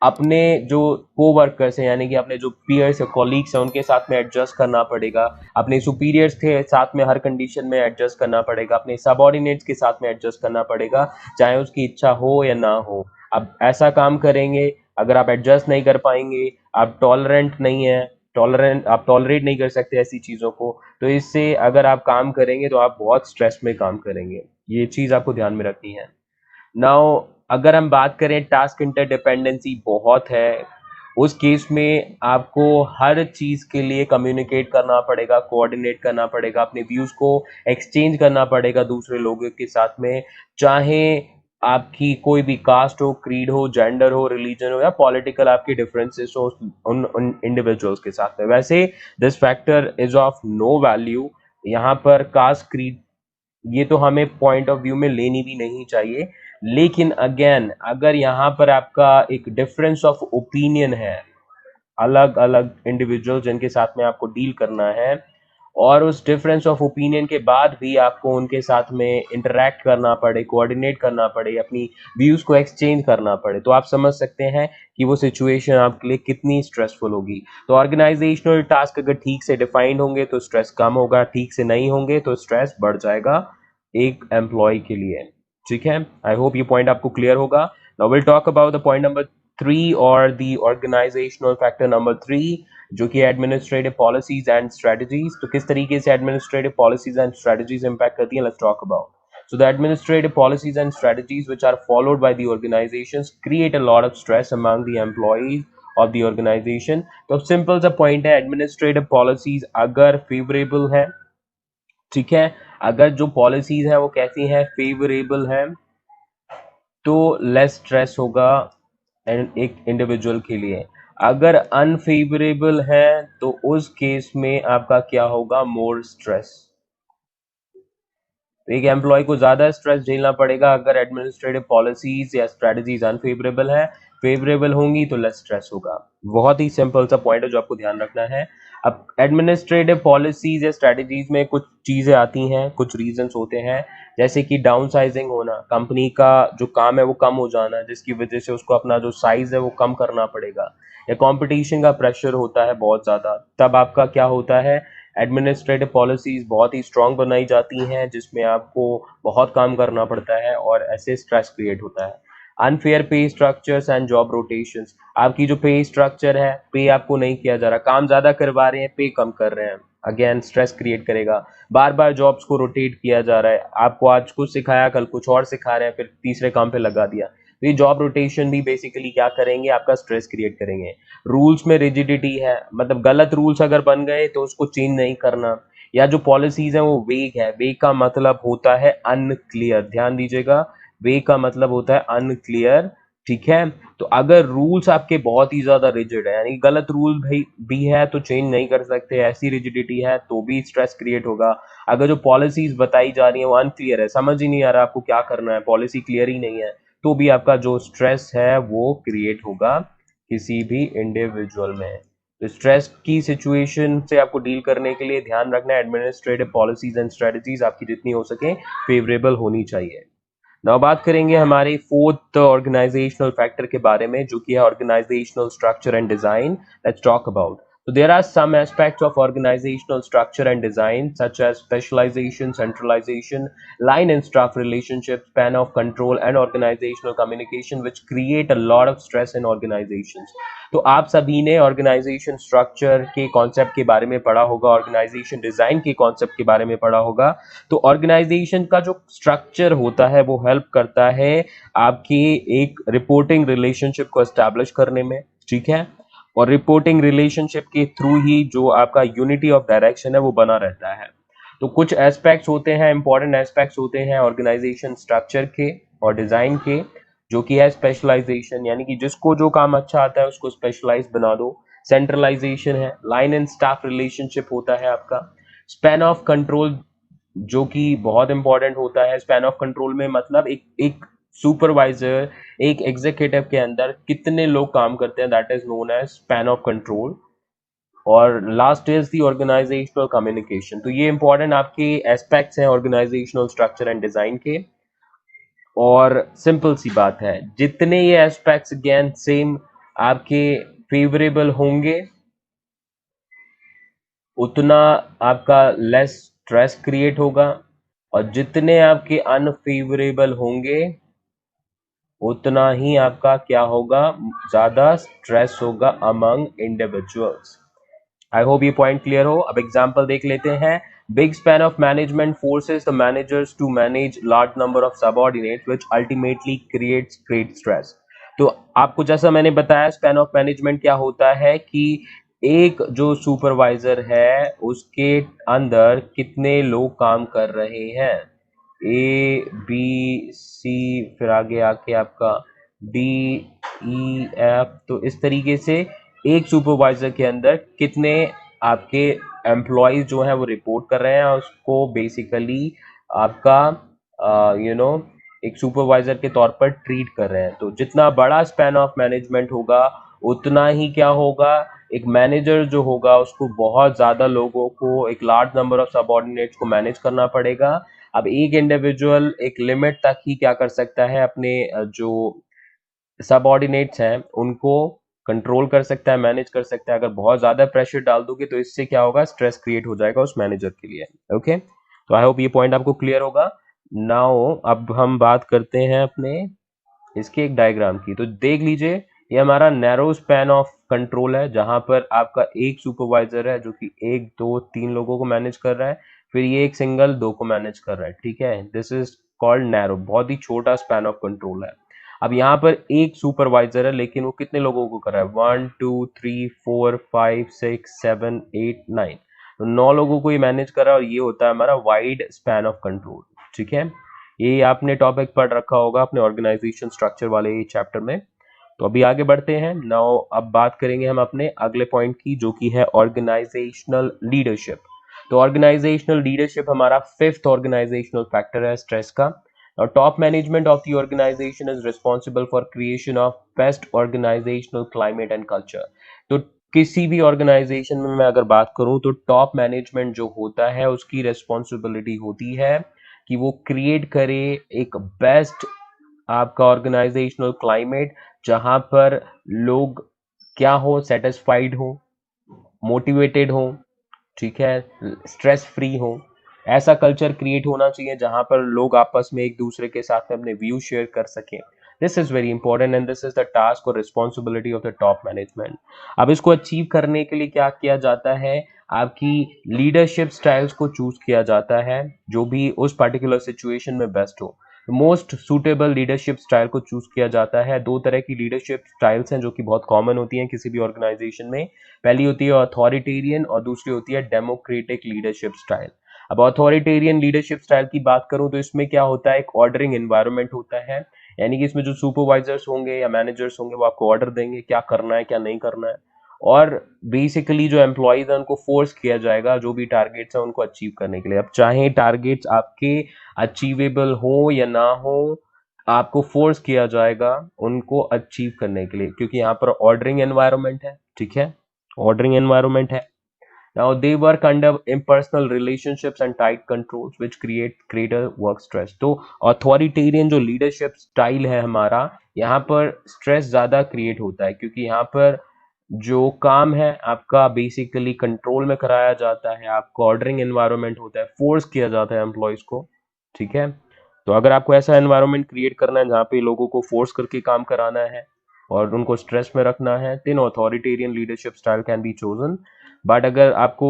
अपने जो को-वर्कर्स हैं यानी कि अपने जो पीयर्स या कॉलीग्स हैं उनके साथ में एडजस्ट करना पड़ेगा, अपने सुपीरियर्स के साथ में हर कंडीशन में एडजस्ट करना पड़ेगा, अपने सबऑर्डिनेट्स के साथ में एडजस्ट करना पड़ेगा, चाहे उसकी इच्छा हो या ना हो। अब ऐसा काम करेंगे, अगर आप एडजस्ट नहीं कर पाएंगे, आप टॉलरेंट नहीं है, टॉलरेंट आप टॉलरेट नहीं कर सकते ऐसी चीजों को, तो इससे अगर आप काम करेंगे तो आप बहुत स्ट्रेस में काम करेंगे। ये चीज आपको ध्यान में रखनी है। नाउ अगर हम बात करें टास्क इंटरडिपेंडेंसी बहुत है, उस केस में आपको हर चीज के लिए कम्युनिकेट करना पड़ेगा, कोऑर्डिनेट करना पड़ेगा, अपने व्यूज को एक्सचेंज करना पड़ेगा दूसरे लोगों के साथ में, चाहे आपकी कोई भी कास्ट हो, क्रीड हो, जेंडर हो, रिलीजन हो या पॉलिटिकल आपकी डिफरेंसेस हो उन इंडिविजुअल्स के साथ में। वैसे this factor is of no value, यहाँ पर कास्ट, क्रीड ये तो हमें पॉइंट ऑफ व्यू में लेनी भी नहीं चाहिए, लेकिन अगेन अगर यहाँ पर आपका एक डिफरेंस ऑफ ओपिनियन है, अलग अलग इंडिविजुअल जिनके साथ में आपको डील करना है, और उस डिफरेंस ऑफ ओपिनियन के बाद भी आपको उनके साथ में इंटरेक्ट करना पड़े, कोऑर्डिनेट करना पड़े, अपनी व्यूज को एक्सचेंज करना पड़े, तो आप समझ सकते हैं कि वो सिचुएशन आपके लिए कितनी स्ट्रेसफुल होगी। तो ऑर्गेनाइजेशनल टास्क अगर ठीक से डिफाइंड होंगे तो स्ट्रेस कम होगा, ठीक से नहीं होंगे तो स्ट्रेस बढ़ जाएगा एक एम्प्लॉय के लिए, ठीक है। आई होप ये पॉइंट आपको क्लियर होगा। Now will talk about the point number 3 और द ऑर्गेनाइजेशनल फैक्टर नंबर 3, जो कि एडमिनिस्ट्रेटिव पॉलिसीज एंड स्ट्रेटजीज। तो किस तरीके से administrative policies and strategies impact करती हैं, let's talk about. So the administrative policies and strategies which are followed by the organizations create a lot of stress among the employees of the organization. तो simple सा point है, administrative policies अगर favourable है, ठीक है, अगर जो policies है वो कैसी है, फेवरेबल है, तो लेस स्ट्रेस होगा एक इंडिविजुअल के लिए। अगर अनफेवरेबल है तो उस केस में आपका क्या होगा, मोर स्ट्रेस। तो एक एम्प्लॉय को ज्यादा स्ट्रेस झेलना पड़ेगा अगर एडमिनिस्ट्रेटिव पॉलिसीज या स्ट्रेटजीज अनफेवरेबल है, फेवरेबल होंगी तो लेस स्ट्रेस होगा। बहुत ही सिंपल सा पॉइंट है जो आपको ध्यान रखना है। अब एडमिनिस्ट्रेटिव पॉलिसीज या स्ट्रेटजीज में कुछ चीजें आती हैं, कुछ रीजंस होते हैं, जैसे कि डाउन साइजिंग होना, कंपनी का जो काम है वो कम हो जाना, जिसकी वजह से उसको अपना जो साइज है वो कम करना पड़ेगा, या कंपटीशन का प्रेशर होता है बहुत ज्यादा, तब आपका क्या होता है, एडमिनिस्ट्रेटिव पॉलिसीज बहुत ही स्ट्रांग बनाई जाती हैं जिसमें आपको बहुत काम करना पड़ता है और ऐसे स्ट्रेस क्रिएट होता है। अनफेयर पे स्ट्रक्चर्स एंड जॉब रोटेशंस, आपकी जो पे स्ट्रक्चर है, पे आपको नहीं किया जा रहा, काम ज्यादा करवा रहे हैं, पे कम कर रहे हैं, अगेन स्ट्रेस क्रिएट करेगा। बार बार जॉब्स को रोटेट किया जा रहा है, आपको आज कुछ सिखाया कल कुछ और सिखा रहे हैं, फिर तीसरे काम पे लगा दिया, तो ये जॉब रोटेशन भी बेसिकली क्या करेंगे, आपका स्ट्रेस क्रिएट करेंगे। रूल्स में रिजिडिटी है, मतलब गलत रूल्स अगर बन गए तो उसको चेंज नहीं करना, या जो पॉलिसीज है वो वेग है, वेग का मतलब होता है अनक्लियर, ध्यान दीजिएगा, वेग का मतलब होता है अनक्लियर, ठीक है। तो अगर रूल्स आपके बहुत ही ज्यादा रिजिड है, यानी गलत रूल भी है तो चेंज नहीं कर सकते, ऐसी रिजिडिटी है तो भी स्ट्रेस क्रिएट होगा। अगर जो पॉलिसीज बताई जा रही है वो अनक्लियर है, समझ ही नहीं आ रहा आपको क्या करना है, पॉलिसी क्लियर ही नहीं है, तो भी आपका जो स्ट्रेस है वो क्रिएट होगा किसी भी इंडिविजुअल में। तो स्ट्रेस की सिचुएशन से आपको डील करने के लिए ध्यान रखना है एडमिनिस्ट्रेटिव पॉलिसीज एंड स्ट्रेटजीज आपकी जितनी हो सके फेवरेबल होनी चाहिए। नाउ बात करेंगे हमारे फोर्थ ऑर्गेनाइजेशनल फैक्टर के बारे में, जो कि है organisational structure and design. Let's talk about. So there are some aspects of organizational structure and design such as specialization, centralization, line and staff relationship, span of control and organizational communication which create a lot of stress in organizations. तो आप सभी ने organisation structure के concept के बारे में पढ़ा होगा, ऑर्गेनाइजेशन डिजाइन के कॉन्सेप्ट के बारे में पढ़ा होगा। तो ऑर्गेनाइजेशन का जो स्ट्रक्चर होता है वो हेल्प करता है आपकी एक रिपोर्टिंग रिलेशनशिप को एस्टैब्लिश करने में, ठीक है। और रिपोर्टिंग रिलेशनशिप के थ्रू ही जो आपका यूनिटी ऑफ डायरेक्शन है वो बना रहता है। तो कुछ एस्पेक्ट्स होते हैं, इंपॉर्टेंट एस्पेक्ट्स होते हैं ऑर्गेनाइजेशन स्ट्रक्चर के और डिजाइन के, जो कि है स्पेशलाइजेशन, यानी कि जिसको जो काम अच्छा आता है उसको स्पेशलाइज बना दो। सेंट्रलाइजेशन है, लाइन एंड स्टाफ रिलेशनशिप होता है आपका। स्पैन ऑफ कंट्रोल, जो कि बहुत इंपॉर्टेंट होता है। स्पैन ऑफ कंट्रोल में मतलब एक सुपरवाइजर, एक एग्जीक्यूटिव के अंदर कितने लोग काम करते हैं, that is known as span of control. और last is the organisational communication. तो ये इंपॉर्टेंट आपके एस्पेक्ट्स हैं ऑर्गेनाइजेशनल स्ट्रक्चर एंड डिजाइन के। और सिंपल सी बात है, जितने ये एस्पेक्ट्स अगेन सेम आपके फेवरेबल होंगे उतना आपका लेस स्ट्रेस क्रिएट होगा, और जितने आपके अनफेवरेबल होंगे उतना ही आपका क्या होगा, ज्यादा स्ट्रेस होगा अमंग इंडिविजुअल्स। आई होप ये पॉइंट क्लियर हो। अब एग्जांपल देख लेते हैं। Big span of management forces the managers to manage large number of subordinates which ultimately creates great stress. तो आपको जैसा मैंने बताया, स्पैन ऑफ मैनेजमेंट क्या होता है कि एक जो सुपरवाइजर है उसके अंदर कितने लोग काम कर रहे हैं, ए बी सी, फिर आगे आके आपका डी ई एफ। तो इस तरीके से एक सुपरवाइजर के अंदर कितने आपके एम्प्लॉयज जो है वो रिपोर्ट कर रहे हैं, उसको बेसिकली आपका एक सुपरवाइजर के तौर पर ट्रीट कर रहे हैं। तो जितना बड़ा स्पैन ऑफ मैनेजमेंट होगा उतना ही क्या होगा, एक मैनेजर जो होगा उसको बहुत ज्यादा लोगों को, एक लार्ज नंबर ऑफ सबऑर्डिनेट्स को मैनेज करना पड़ेगा। अब एक इंडिविजुअल एक लिमिट तक ही क्या कर सकता है, अपने जो सबऑर्डिनेट्स हैं उनको कंट्रोल कर सकता है, मैनेज कर सकता है। अगर बहुत ज्यादा प्रेशर डाल दोगे तो इससे क्या होगा, स्ट्रेस क्रिएट हो जाएगा उस मैनेजर के लिए। ओके, तो आई होप ये पॉइंट आपको क्लियर होगा। नाउ अब हम बात करते हैं अपने इसके एक डायग्राम की। तो देख लीजिए, ये हमारा नैरो स्पैन ऑफ कंट्रोल है, जहां पर आपका एक सुपरवाइजर है जो कि एक दो तीन लोगों को मैनेज कर रहा है, फिर ये एक सिंगल दो को मैनेज कर रहा है, ठीक है। दिस इज कॉल्ड नैरो, बहुत ही छोटा स्पैन ऑफ कंट्रोल है। अब यहाँ पर एक सुपरवाइजर है लेकिन वो कितने लोगों को कर रहा है, 1 2 3 4 5 6 7 8 9, तो 9 लोगों को ये मैनेज कर रहा है, और ये होता है हमारा वाइड स्पैन ऑफ कंट्रोल, ठीक है। ये आपने टॉपिक पढ़ रखा होगा अपने ऑर्गेनाइजेशन स्ट्रक्चर वाले चैप्टर में। तो अभी आगे बढ़ते हैं। नाउ अब बात करेंगे हम अपने अगले पॉइंट की, जो कि है ऑर्गेनाइजेशनल लीडरशिप। तो ऑर्गेनाइजेशनल लीडरशिप हमारा फिफ्थ ऑर्गेनाइजेशनल फैक्टर है स्ट्रेस का। Now, top management of the organization is responsible for creation of best organizational climate and culture. तो किसी भी ऑर्गेनाइजेशन में मैं अगर बात करूं तो टॉप मैनेजमेंट जो होता है उसकी रिस्पॉन्सिबिलिटी होती है कि वो क्रिएट करे एक बेस्ट आपका ऑर्गेनाइजेशनल क्लाइमेट, जहां पर लोग क्या हो, सेटिस्फाइड हो, मोटिवेटेड हो, ठीक है, स्ट्रेस फ्री हो। ऐसा कल्चर क्रिएट होना चाहिए जहां पर लोग आपस में एक दूसरे के साथ में अपने व्यू शेयर कर सकें। This is very important and this is the task और responsibility of the top management. अब इसको अचीव करने के लिए क्या किया जाता है, आपकी लीडरशिप स्टाइल्स को चूज किया जाता है जो भी उस पर्टिकुलर सिचुएशन में बेस्ट हो। मोस्ट सुटेबल लीडरशिप स्टाइल को चूज किया जाता है। दो तरह की लीडरशिप स्टाइल्स हैं जो कि बहुत कॉमन होती हैं किसी भी ऑर्गेनाइजेशन में। पहली होती है अथॉरिटेरियन और दूसरी होती है डेमोक्रेटिक लीडरशिप स्टाइल। अब अथॉरिटेरियन लीडरशिप स्टाइल की बात करूं तो इसमें क्या होता है, एक ऑर्डरिंग एनवायरनमेंट होता है, यानी कि इसमें जो सुपरवाइजर्स होंगे या मैनेजर्स होंगे वो आपको ऑर्डर देंगे क्या करना है क्या नहीं करना है, और बेसिकली जो एम्प्लॉयज है उनको फोर्स किया जाएगा जो भी टारगेट्स है उनको अचीव करने के लिए। अब चाहे टारगेट्स आपके अचीवेबल हो या ना हो, आपको फोर्स किया जाएगा उनको अचीव करने के लिए, क्योंकि यहाँ पर ऑर्डरिंग एनवायरनमेंट है, ठीक है, ऑर्डरिंग एनवायरनमेंट है। Now they work under impersonal relationships and tight controls which create greater work stress। तो अथॉरिटेरियन जो लीडरशिप स्टाइल है हमारा, यहाँ पर स्ट्रेस ज्यादा क्रिएट होता है, क्योंकि यहाँ पर जो काम है आपका बेसिकली कंट्रोल में कराया जाता है, आपको ऑर्डरिंग एनवायरनमेंट होता है, फोर्स किया जाता है एम्प्लॉयज को, ठीक है। तो अगर आपको ऐसा एनवायरनमेंट क्रिएट करना है जहाँ पे लोगों को फोर्स करके काम कराना है और उनको स्ट्रेस में रखना है, then authoritarian leadership style can be chosen. But अगर आपको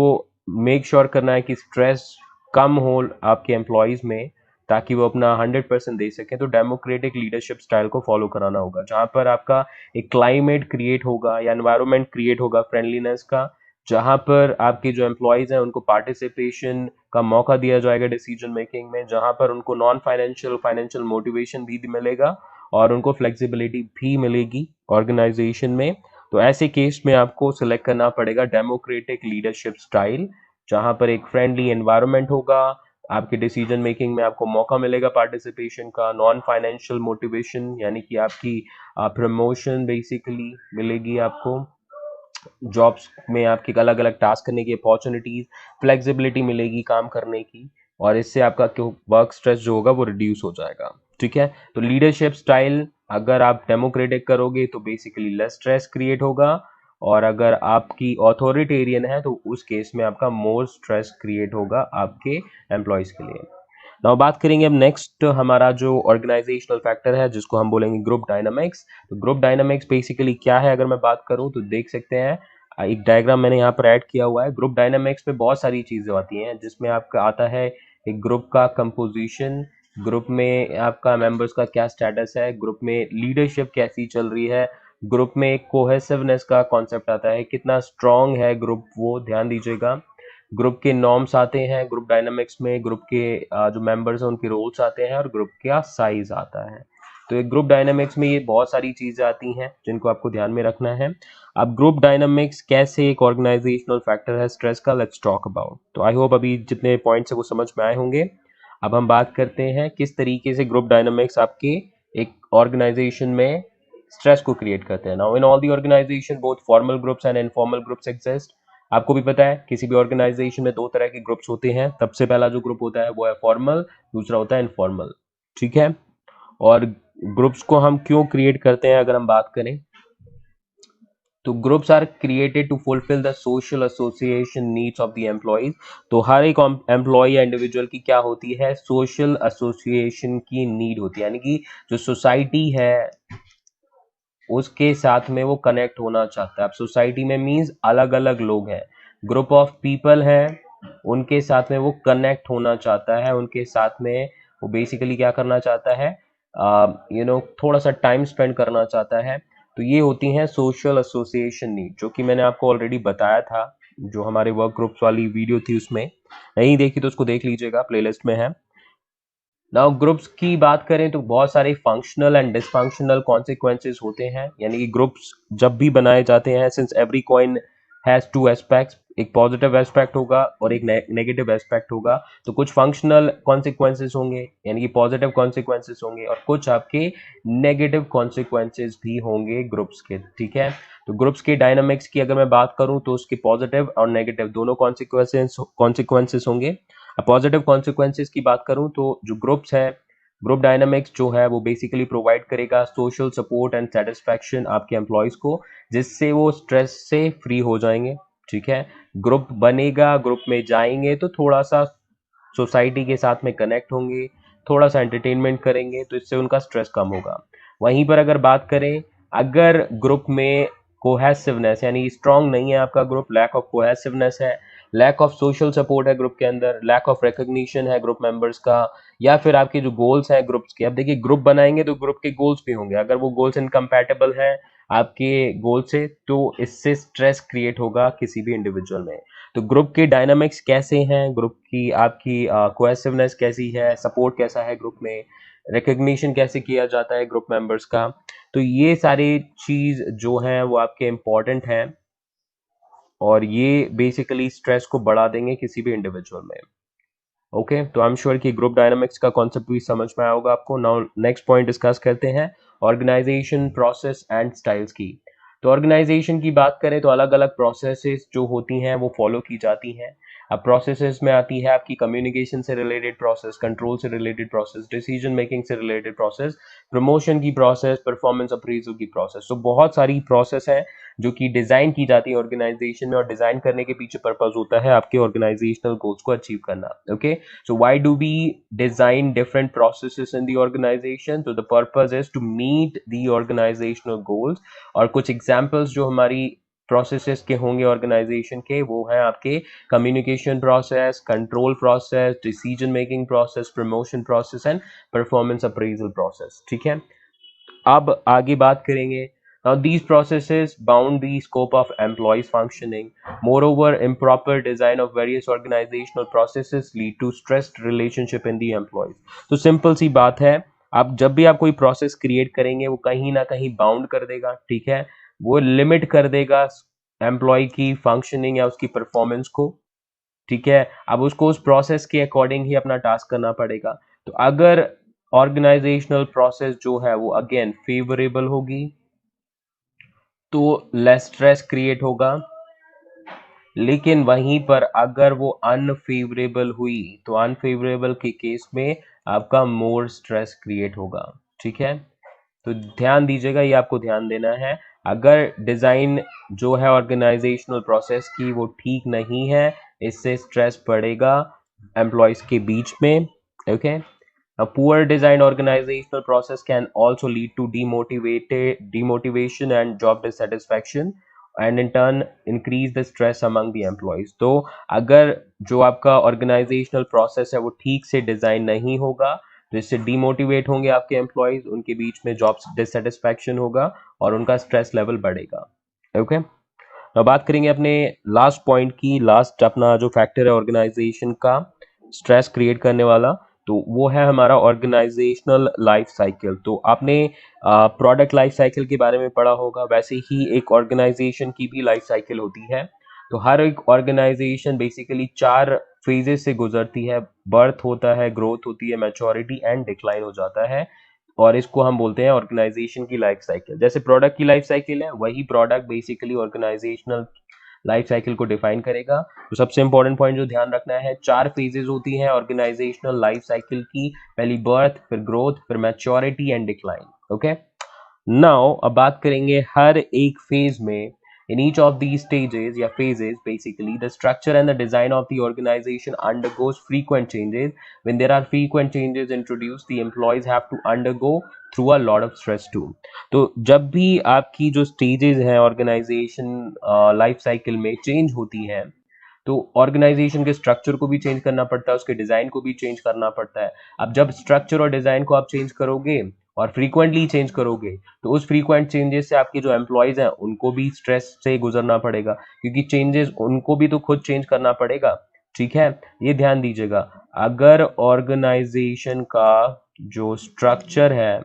मेक श्योर करना है कि स्ट्रेस कम हो आपके एम्प्लॉयज में ताकि वो अपना 100% दे सकें, तो डेमोक्रेटिक लीडरशिप स्टाइल को फॉलो कराना होगा, जहां पर आपका एक क्लाइमेट क्रिएट होगा या एनवायरनमेंट क्रिएट होगा फ्रेंडलीनेस का, जहां पर आपके जो एम्प्लॉयज हैं उनको पार्टिसिपेशन का मौका दिया जाएगा डिसीजन मेकिंग में, जहां पर उनको नॉन फाइनेंशियल फाइनेंशियल मोटिवेशन भी मिलेगा और उनको फ्लेक्सिबिलिटी भी मिलेगी ऑर्गेनाइजेशन में। तो ऐसे केस में आपको सिलेक्ट करना पड़ेगा डेमोक्रेटिक लीडरशिप स्टाइल, जहां पर एक फ्रेंडली एनवायरनमेंट होगा, आपके डिसीजन मेकिंग में आपको मौका मिलेगा पार्टिसिपेशन का, नॉन फाइनेंशियल मोटिवेशन यानी कि आपकी प्रमोशन बेसिकली मिलेगी आपको, जॉब्स में आपके अलग अलग टास्क करने की अपॉर्चुनिटीज, फ्लेक्सिबिलिटी मिलेगी काम करने की, और इससे आपका वर्क स्ट्रेस जो होगा वो रिड्यूस हो जाएगा, ठीक है। तो लीडरशिप स्टाइल अगर आप डेमोक्रेटिक करोगे तो बेसिकली लेस स्ट्रेस क्रिएट होगा, और अगर आपकी ऑथोरिटेरियन है तो उस केस में आपका मोर स्ट्रेस क्रिएट होगा आपके एम्प्लॉयज के लिए। नाउ बात करेंगे अब नेक्स्ट हमारा जो ऑर्गेनाइजेशनल फैक्टर है जिसको हम बोलेंगे ग्रुप डायनामिक्स। तो ग्रुप डायनामिक्स बेसिकली क्या है अगर मैं बात करूं तो देख सकते हैं, एक डायग्राम मैंने यहाँ पर ऐड किया हुआ है। ग्रुप डायनामिक्स में बहुत सारी चीजें आती हैं जिसमें आपका आता है एक ग्रुप का कंपोजिशन, ग्रुप में आपका मेंबर्स का क्या स्टेटस है, ग्रुप में लीडरशिप कैसी चल रही है, ग्रुप में कोहेसिवनेस का कॉन्सेप्ट आता है, कितना स्ट्रांग है ग्रुप, वो ध्यान दीजिएगा। ग्रुप के नॉर्म्स आते हैं ग्रुप डायनामिक्स में, ग्रुप के जो मेंबर्स हैं उनके रोल्स आते हैं, और ग्रुप का साइज आता है। तो एक ग्रुप डायनामिक्स में ये बहुत सारी चीजें आती हैं जिनको आपको ध्यान में रखना है। अब ग्रुप डायनामिक्स कैसे एक ऑर्गेनाइजेशनल फैक्टर है स्ट्रेस का, लेट्स टॉक अबाउट। तो आई होप अभी जितने पॉइंट्स है वो समझ में आए होंगे। अब हम बात करते हैं किस तरीके से ग्रुप डायनामिक्स आपके एक ऑर्गेनाइजेशन में स्ट्रेस को क्रिएट करते हैं। Now in all the organisation both formal groups and informal groups exist. आपको भी पता है किसी भी ऑर्गेनाइजेशन में दो तरह के ग्रुप्स होते हैं, सबसे पहला जो ग्रुप होता है वो है फॉर्मल, दूसरा होता है इनफॉर्मल, ठीक है। और ग्रुप्स को हम क्यों क्रिएट करते हैं अगर हम बात करें, तो groups are created to fulfil the social association needs of the employees. तो हर एक एम्प्लॉय या इंडिविजुअल की क्या होती है, सोशल एसोसिएशन की नीड होती है, यानी कि जो सोसाइटी है उसके साथ में वो कनेक्ट होना चाहता है। अब सोसाइटी में मीन्स अलग अलग लोग हैं, ग्रुप ऑफ पीपल है, उनके साथ में वो कनेक्ट होना चाहता है, उनके साथ में वो बेसिकली क्या करना चाहता है, थोड़ा सा टाइम स्पेंड करना चाहता है। तो ये होती हैं सोशल एसोसिएशन नीड, जो कि मैंने आपको ऑलरेडी बताया था, जो हमारे वर्क ग्रुप्स वाली वीडियो थी उसमें, नहीं देखी तो उसको देख लीजिएगा, प्लेलिस्ट में है। नाउ ग्रुप्स की बात करें तो बहुत सारे फंक्शनल एंड डिसफंक्शनल कॉन्सिक्वेंसेस होते हैं, यानी कि ग्रुप्स जब भी बनाए जाते हैं, since every coin has two aspects, एक पॉजिटिव एस्पेक्ट होगा और एक नेगेटिव एस्पेक्ट होगा, तो कुछ फंक्शनल कॉन्सिक्वेंसेस होंगे यानी कि पॉजिटिव कॉन्सिक्वेंसेस होंगे, और कुछ आपके नेगेटिव कॉन्सिक्वेंसेस भी होंगे ग्रुप्स के, ठीक है। तो ग्रुप्स के डायनामिक्स की अगर मैं बात करूं तो उसके पॉजिटिव और नेगेटिव दोनों कॉन्सिक्वेंसेस होंगे। पॉजिटिव कॉन्सिक्वेंसेस की बात करूं तो जो ग्रुप्स है, ग्रुप डायनामिक्स जो है वो बेसिकली प्रोवाइड करेगा सोशल सपोर्ट एंड सेटिस्फैक्शन आपके एम्प्लॉयज को, जिससे वो स्ट्रेस से फ्री हो जाएंगे, ठीक है। ग्रुप बनेगा, ग्रुप में जाएंगे तो थोड़ा सा सोसाइटी के साथ में कनेक्ट होंगे, थोड़ा सा एंटरटेनमेंट करेंगे, तो इससे उनका स्ट्रेस कम होगा। वहीं पर अगर बात करें, अगर ग्रुप में कोहेसिवनेस यानी स्ट्रांग नहीं है आपका ग्रुप, लैक ऑफ कोहेसिवनेस है, लैक ऑफ सोशल सपोर्ट है ग्रुप के अंदर, लैक ऑफ रिकॉग्निशन है ग्रुप मेंबर्स का, या फिर आपके जो गोल्स हैं ग्रुप्स के, अब देखिए ग्रुप बनाएंगे तो ग्रुप के गोल्स भी होंगे, अगर वो गोल्स इनकम्पैटिबल है आपके गोल से तो इससे स्ट्रेस क्रिएट होगा किसी भी इंडिविजुअल में। तो ग्रुप के डायनामिक्स कैसे हैं, ग्रुप की आपकी कोहेसिवनेस कैसी है, सपोर्ट कैसा है ग्रुप में, रिकग्निशन कैसे किया जाता है ग्रुप मेंबर्स का। तो ये सारी चीज जो है वो आपके इम्पोर्टेंट हैं और ये बेसिकली स्ट्रेस को बढ़ा देंगे किसी भी इंडिविजुअल में। ओके, तो आई एम श्योर कि ग्रुप डायनामिक्स का कॉन्सेप्ट भी समझ में आया होगा आपको। नाउ नेक्स्ट पॉइंट डिस्कस करते हैं ऑर्गेनाइजेशन प्रोसेस एंड स्टाइल्स की। तो ऑर्गेनाइजेशन की बात करें तो अलग अलग प्रोसेसेस जो होती हैं वो फॉलो की जाती हैं। अब प्रोसेसेस में आती है आपकी कम्युनिकेशन से रिलेटेड प्रोसेस, कंट्रोल से रिलेटेड प्रोसेस, डिसीजन मेकिंग से रिलेटेड प्रोसेस, प्रमोशन की प्रोसेस, परफॉर्मेंस अप्रेजल की प्रोसेस। तो बहुत सारी प्रोसेस है जो कि डिजाइन की जाती है ऑर्गेनाइजेशन में, और डिजाइन करने के पीछे पर्पस होता है आपके ऑर्गेनाइजेशनल गोल्स को अचीव करना। Okay, so why do we design different processes in the organization? So the purpose is to meet the organizational goals। और कुछ एग्जांपल्स जो हमारी प्रोसेसेस के होंगे ऑर्गेनाइजेशन के, वो है आपके communication process, control process, decision making process, promotion process and performance appraisal process. ठीक है, अब आगे बात करेंगे। Now these processes bound the scope of employees functioning. Moreover, improper design of various organizational processes lead to stressed relationship in the employees। तो simple सी बात है, आप जब भी आप कोई प्रोसेस क्रिएट करेंगे वो कहीं ना कहीं बाउंड कर देगा। ठीक है, वो लिमिट कर देगा एम्प्लॉय की फंक्शनिंग या उसकी परफॉर्मेंस को। ठीक है, अब उसको उस प्रोसेस के अकॉर्डिंग ही अपना टास्क करना पड़ेगा। तो अगर ऑर्गेनाइजेशनल प्रोसेस जो है वो अगेन फेवरेबल होगी तो लेस स्ट्रेस क्रिएट होगा, लेकिन वहीं पर अगर वो अनफेवरेबल हुई तो अनफेवरेबल के केस में आपका मोर स्ट्रेस क्रिएट होगा। ठीक है, तो ध्यान दीजिएगा, ये आपको ध्यान देना है। अगर डिजाइन जो है ऑर्गेनाइजेशनल प्रोसेस की वो ठीक नहीं है, इससे स्ट्रेस बढ़ेगा एम्प्लॉयज के बीच में। Okay, a poor designed organizational process can also lead to demotivation and job dissatisfaction and in turn increase the stress among the employees। तो अगर जो आपका ऑर्गेनाइजेशनल प्रोसेस है वो ठीक से डिजाइन नहीं होगा तो इससे डीमोटिवेट होंगे आपके एम्प्लॉयज, उनके बीच में जॉब डिससेटिस्फैक्शन होगा और उनका स्ट्रेस लेवल बढ़ेगा। ओके, अब बात करेंगे अपने लास्ट पॉइंट की। लास्ट अपना जो फैक्टर है ऑर्गेनाइजेशन का स्ट्रेस क्रिएट करने वाला, तो वो है हमारा ऑर्गेनाइजेशनल लाइफ साइकिल। तो आपने प्रोडक्ट लाइफ साइकिल के बारे में पढ़ा होगा, वैसे ही एक ऑर्गेनाइजेशन की भी लाइफ साइकिल होती है। तो हर एक ऑर्गेनाइजेशन बेसिकली 4 फेजेस से गुजरती है। बर्थ होता है, ग्रोथ होती है, मैच्योरिटी एंड डिक्लाइन हो जाता है, और इसको हम बोलते हैं ऑर्गेनाइजेशन की लाइफ साइकिल। जैसे प्रोडक्ट की लाइफ साइकिल है, वही product basically organisational life cycle को डिफाइन करेगा। तो सबसे इंपॉर्टेंट पॉइंट जो ध्यान रखना है, 4 फेजेस होती हैं ऑर्गेनाइजेशनल लाइफ साइकिल की। पहली बर्थ, फिर ग्रोथ, फिर maturity and decline. Okay, now अब बात करेंगे हर एक फेज में। In each of these stages या phases, basically the structure and the design of the organization undergoes frequent changes. When there are frequent changes introduced, the employees have to undergo through a lot of stress too। तो जब भी आपकी जो stages हैं organization life cycle में change होती हैं, तो ऑर्गेनाइजेशन के स्ट्रक्चर को भी चेंज करना पड़ता है, उसके डिजाइन को भी चेंज करना पड़ता है। अब जब स्ट्रक्चर और डिजाइन को आप चेंज करोगे और फ्रीक्वेंटली चेंज करोगे तो उस फ्रीक्वेंट चेंजेस से आपके जो एम्प्लॉयज हैं उनको भी स्ट्रेस से गुजरना पड़ेगा, क्योंकि चेंजेस उनको भी तो खुद चेंज करना पड़ेगा। ठीक है, ये ध्यान दीजिएगा। अगर ऑर्गेनाइजेशन का जो स्ट्रक्चर है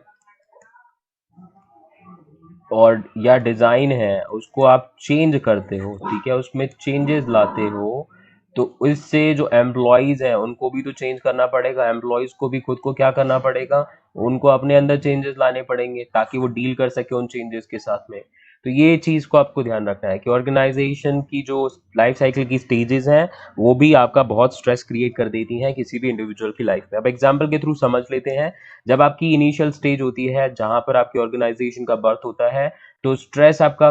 और या डिजाइन है उसको आप चेंज करते हो, ठीक है, उसमें चेंजेस लाते हो, तो इससे जो एम्प्लॉयज हैं उनको भी तो चेंज करना पड़ेगा। एम्प्लॉयज को भी खुद को क्या करना पड़ेगा, उनको अपने अंदर चेंजेस लाने पड़ेंगे ताकि वो डील कर सके उन चेंजेस के साथ में। तो ये चीज को आपको ध्यान रखना है कि ऑर्गेनाइजेशन की जो लाइफ साइकिल की स्टेजेस हैं वो भी आपका बहुत स्ट्रेस क्रिएट कर देती हैं किसी भी इंडिविजुअल की लाइफ में। अब एग्जाम्पल के थ्रू समझ लेते हैं। जब आपकी इनिशियल स्टेज होती है जहां पर आपकी ऑर्गेनाइजेशन का बर्थ होता है, तो स्ट्रेस आपका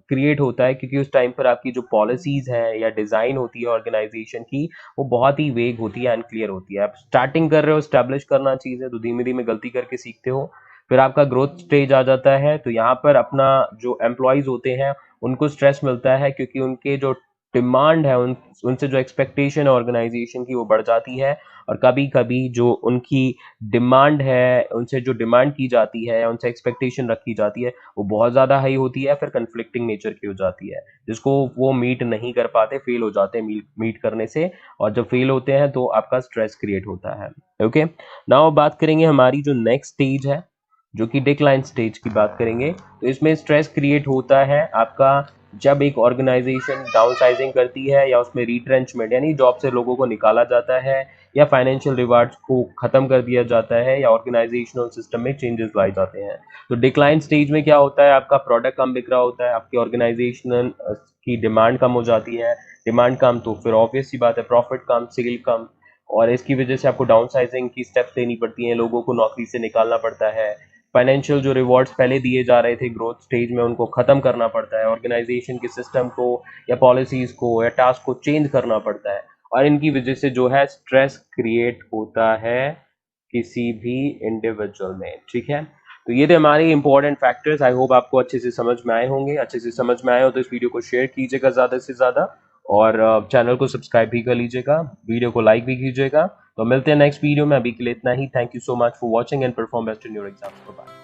क्रिएट होता है क्योंकि उस टाइम पर आपकी जो पॉलिसीज है या डिजाइन होती है ऑर्गेनाइजेशन की वो बहुत ही वेग होती है, अनक्लियर होती है। आप स्टार्टिंग कर रहे हो, स्टैब्लिश करना चीज है, तो धीमे धीमे गलती करके सीखते हो। फिर आपका ग्रोथ स्टेज आ जाता है, तो यहाँ पर अपना जो एम्प्लॉयज होते हैं उनको स्ट्रेस मिलता है क्योंकि उनके जो डिमांड है उनसे जो एक्सपेक्टेशन है ऑर्गेनाइजेशन की वो बढ़ जाती है, और कभी कभी जो उनकी डिमांड है, उनसे जो डिमांड की जाती है या उनसे एक्सपेक्टेशन रखी जाती है वो बहुत ज़्यादा हाई होती है, फिर कन्फ्लिक्टिंग नेचर की हो जाती है, जिसको वो मीट नहीं कर पाते, फेल हो जाते हैं मीट करने से, और जब फेल होते हैं तो आपका स्ट्रेस क्रिएट होता है। ओके, नाउ बात करेंगे हमारी जो नेक्स्ट स्टेज है, जो कि डिक्लाइन स्टेज की बात करेंगे। तो इसमें स्ट्रेस क्रिएट होता है आपका जब एक ऑर्गेनाइजेशन डाउनसाइजिंग करती है, या उसमें रिट्रेंचमेंट यानी जॉब से लोगों को निकाला जाता है, या फाइनेंशियल रिवार्ड्स को खत्म कर दिया जाता है, या ऑर्गेनाइजेशनल सिस्टम में चेंजेस लाए जाते हैं। तो डिक्लाइन स्टेज में क्या होता है, आपका प्रोडक्ट कम बिक रहा होता है, आपकी ऑर्गेनाइजेशनल की डिमांड कम हो जाती है, डिमांड कम तो फिर ऑब्वियस सी बात है प्रॉफिट कम, सेल कम, और इसकी वजह से आपको डाउनसाइजिंग की स्टेप्स लेनी पड़ती हैं, लोगों को नौकरी से निकालना पड़ता है, फाइनेंशियल जो रिवॉर्ड्स पहले दिए जा रहे थे ग्रोथ स्टेज में उनको खत्म करना पड़ता है, ऑर्गेनाइजेशन के सिस्टम को या पॉलिसीज को या टास्क को चेंज करना पड़ता है, और इनकी वजह से जो है स्ट्रेस क्रिएट होता है किसी भी इंडिविजुअल में। ठीक है, तो ये थे हमारे इंपॉर्टेंट फैक्टर्स। आई होप आपको अच्छे से समझ में आए होंगे। अच्छे से समझ में आए हो तो इस वीडियो को शेयर कीजिएगा ज़्यादा से ज़्यादा, और चैनल को सब्सक्राइब भी कर लीजिएगा, वीडियो को लाइक भी कीजिएगा। तो मिलते हैं नेक्स्ट वीडियो में, अभी के लिए इतना ही। Thank you so much for watching and perform best in your exams. Bye.